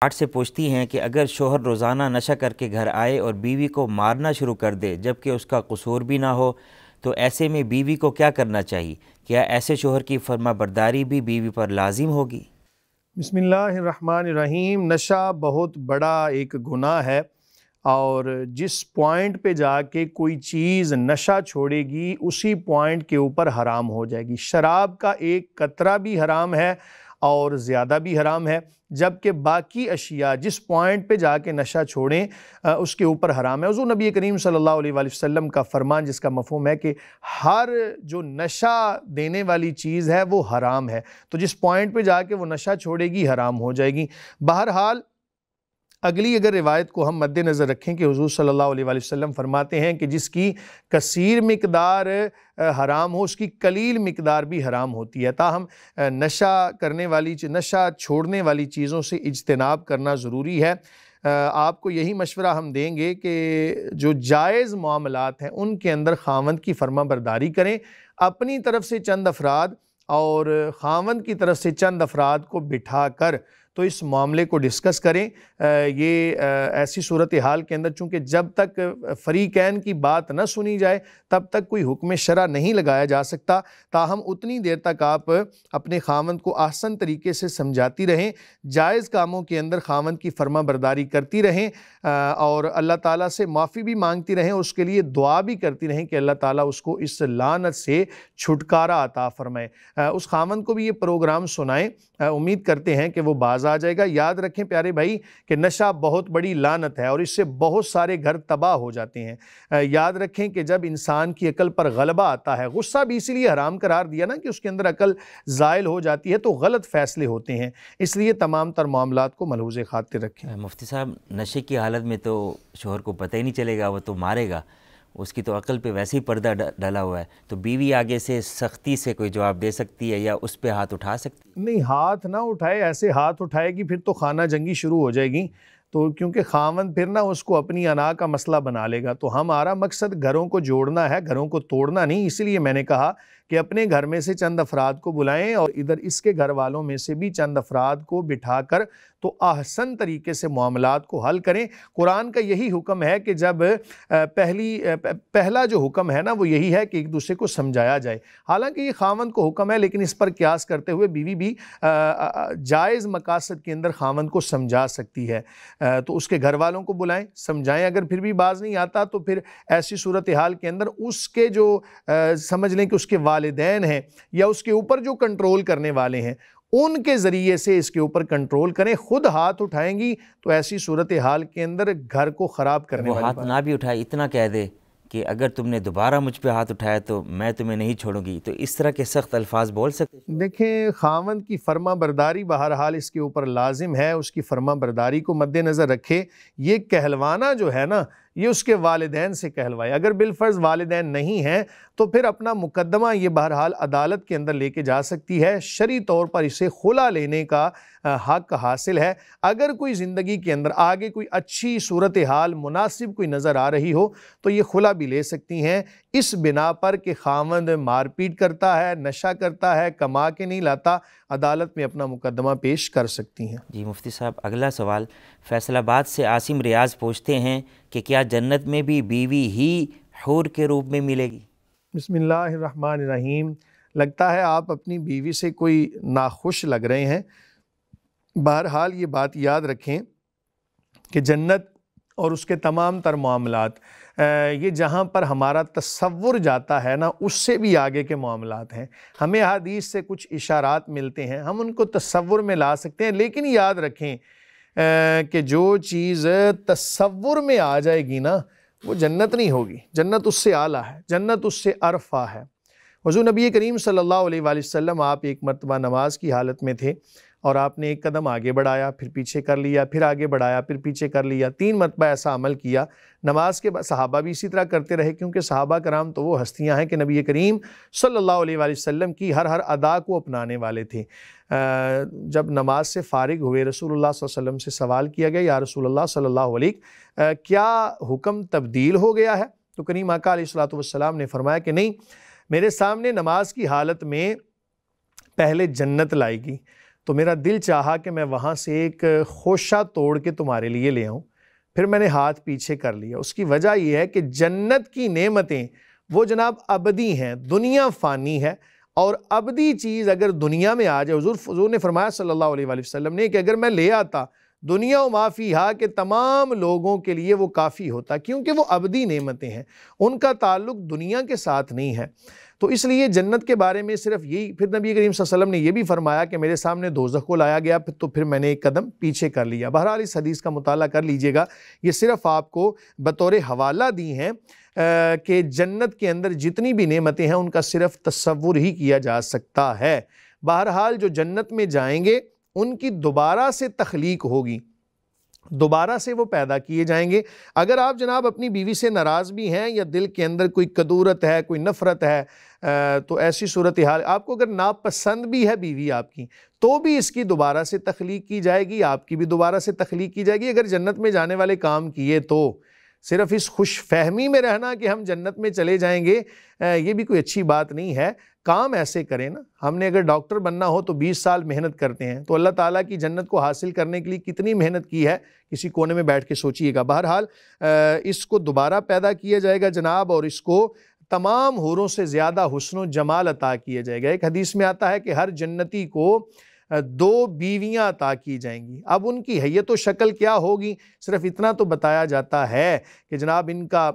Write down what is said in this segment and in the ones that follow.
آٹھ سے پوچھتی ہیں کہ اگر شوہر روزانہ نشہ کر کے گھر آئے اور بیوی کو مارنا شروع کر دے جبکہ اس کا قصور بھی نہ ہو تو ایسے میں بیوی کو کیا کرنا چاہیے؟ کیا ایسے شوہر کی فرما برداری بھی بیوی پر لازم ہوگی؟ بسم اللہ الرحمن الرحیم۔ نشہ بہت بڑا ایک گناہ ہے، اور جس پوائنٹ پہ جا کے کوئی چیز نشہ چھوڑے گی اسی پوائنٹ کے اوپر حرام ہو جائے گی۔ شراب کا ایک قطرہ بھی حرام ہے اور زیادہ بھی حرام ہے، جبکہ باقی اشیاء جس پوائنٹ پہ جا کے نشہ چھوڑیں اس کے اوپر حرام ہے۔ حضور نبی کریم صلی اللہ علیہ وآلہ وسلم کا فرمان جس کا مفہوم ہے کہ ہر جو نشہ دینے والی چیز ہے وہ حرام ہے، تو جس پوائنٹ پہ جا کے وہ نشہ چھوڑے گی حرام ہو جائے گی۔ بہرحال اگلی اگر روایت کو ہم مد نظر رکھیں کہ حضور صلی اللہ علیہ وآلہ وسلم فرماتے ہیں کہ جس کی کثیر مقدار حرام ہو اس کی قلیل مقدار بھی حرام ہوتی ہے، تاہم نشہ چھوڑنے والی چیزوں سے اجتناب کرنا ضروری ہے۔ آپ کو یہی مشورہ ہم دیں گے کہ جو جائز معاملات ہیں ان کے اندر خاوند کی فرما برداری کریں، اپنی طرف سے چند افراد اور خاوند کی طرف سے چند افراد کو بٹھا کر تو اس معاملے کو ڈسکس کریں۔ یہ ایسی صورتحال کے اندر چونکہ جب تک فریقین کی بات نہ سنی جائے تب تک کوئی حکم شرع نہیں لگایا جا سکتا، تاہم اتنی دیر تک آپ اپنے خاوند کو احسن طریقے سے سمجھاتی رہیں، جائز کاموں کے اندر خاوند کی فرما برداری کرتی رہیں اور اللہ تعالیٰ سے معافی بھی مانگتی رہیں، اس کے لیے دعا بھی کرتی رہیں کہ اللہ تعالیٰ اس کو اس لعنت سے چھٹکارا عطا فرمائے۔ اس خاوند کو بھی یہ پروگرام سنائیں، امید کرتے ہیں کہ وہ باز آ جائے گا۔ یاد رکھیں پیارے بھائی کہ نشہ بہت بڑی لعنت ہے اور اس سے بہت سارے گھر تباہ ہو جاتے ہیں۔ یاد رکھیں کہ جب انسان کی عقل پر غلبہ آتا ہے، غصہ بھی اسی لیے حرام قرار دیا نا کہ اس کے اندر عقل زائل ہو جاتی ہے تو غلط فیصلے ہوتے ہیں، اس لیے تمام تر معاملات کو ملحوظ خاطر رکھیں۔ مفتی صاحب، نشے کی حالت میں تو شوہر کو پتہ ہی نہیں چلے گا، وہ تو مارے گا، اس کی تو عقل پہ ویسے ہی پردہ ڈلا ہوا ہے، تو بیوی آگے سے سختی سے کوئی جواب دے سکتی ہے یا اس پہ ہاتھ اٹھا سکتی ہے؟ نہیں، ہاتھ نہ اٹھائے، ایسے ہاتھ اٹھائے گی پھر تو خانہ جنگی شروع ہو جائے گی، تو کیونکہ خاوند پھر نہ اس کو اپنی انا کا مسئلہ بنا لے گا۔ تو ہمارا مقصد گھروں کو جوڑنا ہے، گھروں کو توڑنا نہیں، اسی لیے میں نے کہا کہ اپنے گھر میں سے چند افراد کو بلائیں اور ادھر اس کے گھر والوں میں سے بھی چند افراد کو بٹھا کر تو احسن طریقے سے معاملات کو حل کریں۔ قرآن کا یہی حکم ہے کہ جب پہلا جو حکم ہے نا وہ یہی ہے کہ ایک دوسرے کو سمجھایا جائے، حالانکہ یہ خاوند کو حکم ہے لیکن اس پر قیاس کرتے ہوئے بیوی بھی جائز مقاصد کے اندر خاوند کو سمجھا سکتی ہے، تو اس کے گھر والوں کو بلائیں، سمجھائیں، اگر پھر بھی باز نہیں آتا تو پھر ایسی صورتحال کے اندر اس کے جو سمجھ لیں کہ اس کے والدین ہیں یا اس کے اوپر جو کنٹرول کرنے والے ہیں ان کے ذریعے سے اس کے اوپر کنٹرول کریں۔ خود ہاتھ اٹھائیں گی تو ایسی صورتحال کے اندر گھر کو خراب کرنے والی ہاتھ نہ بھی اٹھائے، اتنا کہہ دے کہ اگر تم نے دوبارہ مجھ پہ ہاتھ اٹھایا تو میں تمہیں نہیں چھوڑوں گی، تو اس طرح کے سخت الفاظ بول سکتے؟ دیکھیں، خاوند کی فرما برداری بہرحال اس کے اوپر لازم ہے، اس کی فرما برداری کو مد نظر رکھے۔ یہ کہلوانا جو ہے نا یہ اس کے والدین سے کہلوائے، اگر بالفرض والدین نہیں ہیں تو پھر اپنا مقدمہ یہ بہرحال عدالت کے اندر لے کے جا سکتی ہے، شرعی طور پر اسے خلا لینے کا حق حاصل ہے۔ اگر کوئی زندگی کے اندر آگے کوئی اچھی صورتحال مناسب کوئی نظر آ رہی ہو تو یہ خلا بھی لے سکتی ہیں، اس بنا پر کہ خاوند مار پیٹ کرتا ہے، نشہ کرتا ہے، کما کے نہیں لاتا، عدالت میں اپنا مقدمہ پیش کر سکتی ہیں۔ جی مفتی صاحب، اگلا سوال فیصل آباد سے عاصم ریاض پوچھتے ہیں کہ کیا جنت میں بھی بیوی ہی حور کے روپ میں ملے گی؟ بسم اللہ الرحمن الرحیم۔ لگتا ہے آپ اپنی بیوی سے کوئی ناخوش لگ رہے ہیں۔ بہرحال یہ بات یاد رکھیں کہ جنت اور اس کے تمام تر معاملات یہ جہاں پر ہمارا تصور جاتا ہے نا اس سے بھی آگے کے معاملات ہیں۔ ہمیں حدیث سے کچھ اشارات ملتے ہیں، ہم ان کو تصور میں لا سکتے ہیں، لیکن یاد رکھیں کہ جو چیز تصور میں آ جائے گی نا وہ جنت نہیں ہوگی، جنت اس سے اعلیٰ ہے، جنت اس سے ارفع ہے۔ حضور نبی کریم صلی اللہ علیہ وآلہ وسلم آپ ایک مرتبہ نماز کی حالت میں تھے اور آپ نے ایک قدم آگے بڑھایا، پھر پیچھے کر لیا، پھر آگے بڑھایا، پھر پیچھے کر لیا، 3 مرتبہ ایسا عمل کیا۔ نماز کے بعد صحابہ بھی اسی طرح کرتے رہے، کیونکہ صحابہ کرام تو وہ ہستیاں ہیں کہ نبی کریم صلی اللہ علیہ وآلہ وسلم کی ہر ادا کو اپنانے والے تھے۔ جب نماز سے فارغ ہوئے رسول اللہ صلی اللہ علیہ وسلم سے سوال کیا گیا، یا رسول اللہ صلی اللہ علیہ کیا حکم تبدیل ہو گیا ہے؟ تو کریم آقا علیہ الصلوۃ والسلام نے فرمایا کہ نہیں، میرے سامنے نماز کی حالت میں پہلے جنت لائے گی، تو میرا دل چاہا کہ میں وہاں سے ایک خوشہ توڑ کے تمہارے لیے لے آؤں، پھر میں نے ہاتھ پیچھے کر لیا۔ اس کی وجہ یہ ہے کہ جنت کی نعمتیں وہ جناب ابدی ہیں، دنیا فانی ہے، اور ابدی چیز اگر دنیا میں آ جائے، حضور نے فرمایا صلی اللہ علیہ وآلہ وسلم نے کہ اگر میں لے آتا دنیا و ما فیہا کہ تمام لوگوں کے لیے وہ کافی ہوتا، کیونکہ وہ ابدی نعمتیں ہیں، ان کا تعلق دنیا کے ساتھ نہیں ہے۔ تو اس لیے جنت کے بارے میں صرف یہی، پھر نبی کریم صلی اللہ علیہ وسلم نے یہ بھی فرمایا کہ میرے سامنے دوزخ کو لایا گیا تو پھر میں نے ایک قدم پیچھے کر لیا۔ بہرحال اس حدیث کا مطالعہ کر لیجئے گا، یہ صرف آپ کو بطور حوالہ دی ہیں کہ جنت کے اندر جتنی بھی نعمتیں ہیں ان کا صرف تصور ہی کیا جا سکتا ہے۔ بہرحال جو جنت میں جائیں گے ان کی دوبارہ سے تخلیق ہوگی، دوبارہ سے وہ پیدا کیے جائیں گے۔ اگر آپ جناب اپنی بیوی سے ناراض بھی ہیں یا دل کے اندر کوئی کدورت ہے، کوئی نفرت ہے، تو ایسی صورتحال، آپ کو اگر ناپسند بھی ہے بیوی آپ کی، تو بھی اس کی دوبارہ سے تخلیق کی جائے گی، آپ کی بھی دوبارہ سے تخلیق کی جائے گی۔ اگر جنت میں جانے والے کام کیے تو صرف اس خوش فہمی میں رہنا کہ ہم جنت میں چلے جائیں گے، یہ بھی کوئی اچھی بات نہیں ہے۔ کام ایسے کریں نا، ہم نے اگر ڈاکٹر بننا ہو تو 20 سال محنت کرتے ہیں، تو اللہ تعالیٰ کی جنت کو حاصل کرنے کے لیے کتنی محنت کی ہے، کسی کونے میں بیٹھ کے سوچئے گا۔ بہرحال اس کو دوبارہ پیدا کیا جائے گا جناب، اور اس کو تمام حوروں سے زیادہ حسن و جمال عطا کیا جائے گا۔ ایک حدیث میں آتا ہے کہ ہر جنتی کو 2 بیویاں عطا کی جائیں گی۔ اب ان کی حیت و شکل کیا ہوگی، صرف اتنا تو بتایا جاتا ہے کہ جناب ان کا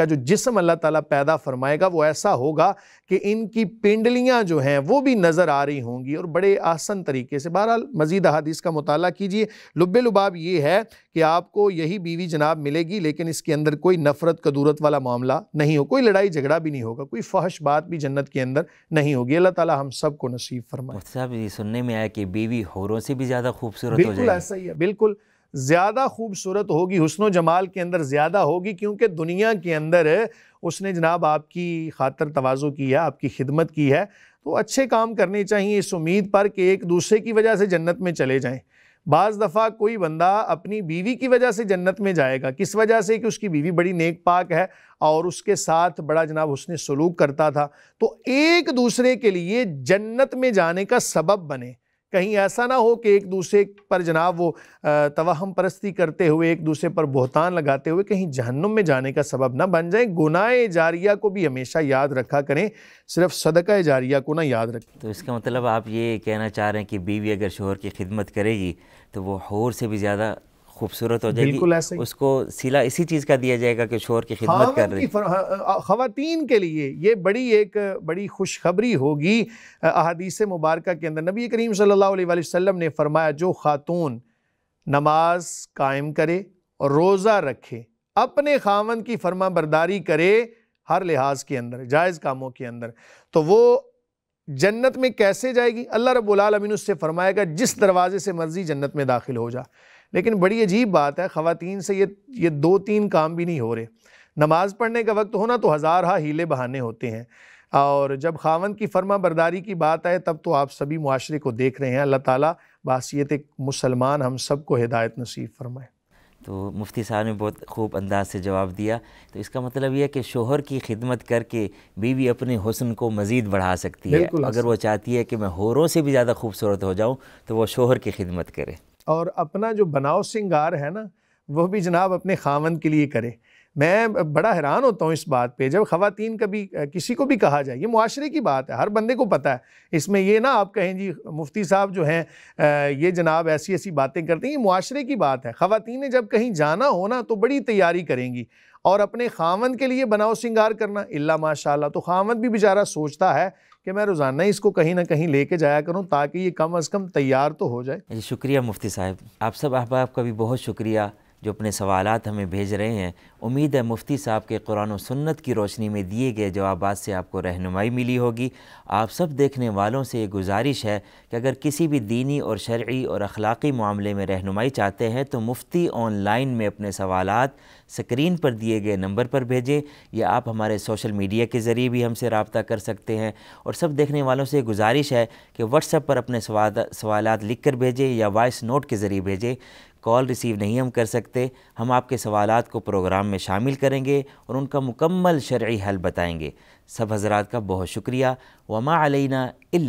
جو جسم اللہ تعالیٰ پیدا فرمائے گا وہ ایسا ہوگا کہ ان کی پنڈلیاں جو ہیں وہ بھی نظر آ رہی ہوں گی، اور بڑے آسن طریقے سے۔ بہرحال مزید احادیث کا مطالعہ کیجئے۔ لب لباب یہ ہے کہ آپ کو یہی بیوی جناب ملے گی، لیکن اس کے اندر کوئی نفرت کدورت والا معاملہ نہیں ہو، کوئی لڑائی جھگڑا بھی نہیں ہوگا، کوئی فحش بات بھی جنت کے اندر نہیں ہوگی۔ اللہ تعالیٰ ہم سب کو نصیب فرمائے۔ مفتی صاحب یہ سننے میں آیا کہ بیوی حوروں سے بھی زیادہ خوبصورت ہو بالکل جائے گی۔ ایسا ہی ہے، بالکل زیادہ خوبصورت ہوگی، حسن و جمال کے اندر زیادہ ہوگی، کیونکہ دنیا کے اندر اس نے جناب آپ کی خاطر تواضع کی ہے، آپ کی خدمت کی ہے، تو اچھے کام کرنے چاہیے اس امید پر کہ ایک دوسرے کی وجہ سے جنت میں چلے جائیں۔ بعض دفعہ کوئی بندہ اپنی بیوی کی وجہ سے جنت میں جائے گا، کس وجہ سے کہ اس کی بیوی بڑی نیک پاک ہے اور اس کے ساتھ بڑا جناب حسن سلوک کرتا تھا، تو ایک دوسرے کے لیے جنت میں جانے کا سبب بنے۔ کہیں ایسا نہ ہو کہ ایک دوسرے پر جناب وہ توہم پرستی کرتے ہوئے، ایک دوسرے پر بہتان لگاتے ہوئے کہیں جہنم میں جانے کا سبب نہ بن جائیں۔ گناہ جاریہ کو بھی ہمیشہ یاد رکھا کریں، صرف صدقہ جاریہ کو نہ یاد رکھیں۔ تو اس کا مطلب آپ یہ کہنا چاہ رہے ہیں کہ بیوی اگر شوہر کی خدمت کرے گی تو وہ حور سے بھی زیادہ خوبصورت ہو جائے گی۔ بالکل ایسے ہی، اس کو صلہ اسی چیز کا دیا جائے گا کہ شوہر کی خدمت کر رہی۔ خواتین کے لیے یہ بڑی خوشخبری ہوگی۔ احادیث مبارکہ کے اندر نبی کریم صلی اللہ علیہ وآلہ وسلم نے فرمایا جو خاتون نماز قائم کرے اور روزہ رکھے، اپنے خاوند کی فرما برداری کرے ہر لحاظ کے اندر، جائز کاموں کے اندر، تو وہ جنت میں کیسے جائے گی؟ اللہ رب العالمین اس سے فرمائے گا جس دروازے سے مرضی جنت میں داخل ہو جا۔ لیکن بڑی عجیب بات ہے، خواتین سے یہ 2-3 کام بھی نہیں ہو رہے۔ نماز پڑھنے کا وقت ہونا تو ہزارہ ہیلے بہانے ہوتے ہیں، اور جب خاوند کی فرما برداری کی بات آئے تب تو آپ سبھی معاشرے کو دیکھ رہے ہیں۔ اللہ تعالیٰ بحیثیت مسلمان ہم سب کو ہدایت نصیب فرمائے۔ تو مفتی صاحب نے بہت خوب انداز سے جواب دیا۔ تو اس کا مطلب یہ ہے کہ شوہر کی خدمت کر کے بیوی اپنے حسن کو مزید بڑھا سکتی ہے۔ اگر وہ چاہتی ہے کہ میں حوروں سے بھی زیادہ خوبصورت ہو جاؤں تو وہ شوہر کی خدمت کرے، اور اپنا جو بناؤ سنگار ہے نا وہ بھی جناب اپنے خاوند کے لیے کرے۔ میں بڑا حیران ہوتا ہوں اس بات پہ، جب خواتین کبھی کسی کو بھی کہا جائے، یہ معاشرے کی بات ہے، ہر بندے کو پتہ ہے، اس میں یہ نہ آپ کہیں جی مفتی صاحب جو ہیں یہ جناب ایسی باتیں کرتے ہیں، یہ معاشرے کی بات ہے۔ خواتین نے جب کہیں جانا ہو نا تو بڑی تیاری کریں گی، اور اپنے خاوند کے لیے بناؤ سنگار کرنا الا ماشاءاللہ، تو خاوند بھی بیچارہ سوچتا ہے کہ میں روزانہ اس کو کہیں نہ کہیں لے کے جایا کروں تاکہ یہ کم از کم تیار تو ہو جائے۔ شکریہ مفتی صاحب، آپ سب احباب کا بھی بہت شکریہ جو اپنے سوالات ہمیں بھیج رہے ہیں۔ امید ہے مفتی صاحب کے قرآن و سنت کی روشنی میں دیے گئے جوابات سے آپ کو رہنمائی ملی ہوگی۔ آپ سب دیکھنے والوں سے یہ گزارش ہے کہ اگر کسی بھی دینی اور شرعی اور اخلاقی معاملے میں رہنمائی چاہتے ہیں تو مفتی آن لائن میں اپنے سوالات سکرین پر دیے گئے نمبر پر بھیجیں، یا آپ ہمارے سوشل میڈیا کے ذریعے بھی ہم سے رابطہ کر سکتے ہیں۔ اور سب دیکھنے والوں سے گزارش ہے کہ واٹس ایپ پر اپنے سوالات لکھ کر بھیجیں یا وائس نوٹ کے ذریعے بھیجیں۔ کال ریسیو نہیں ہم کر سکتے، ہم آپ کے سوالات کو پروگرام میں شامل کریں گے اور ان کا مکمل شرعی حل بتائیں گے۔ سب حضرات کا بہت شکریہ۔ وما علینا الا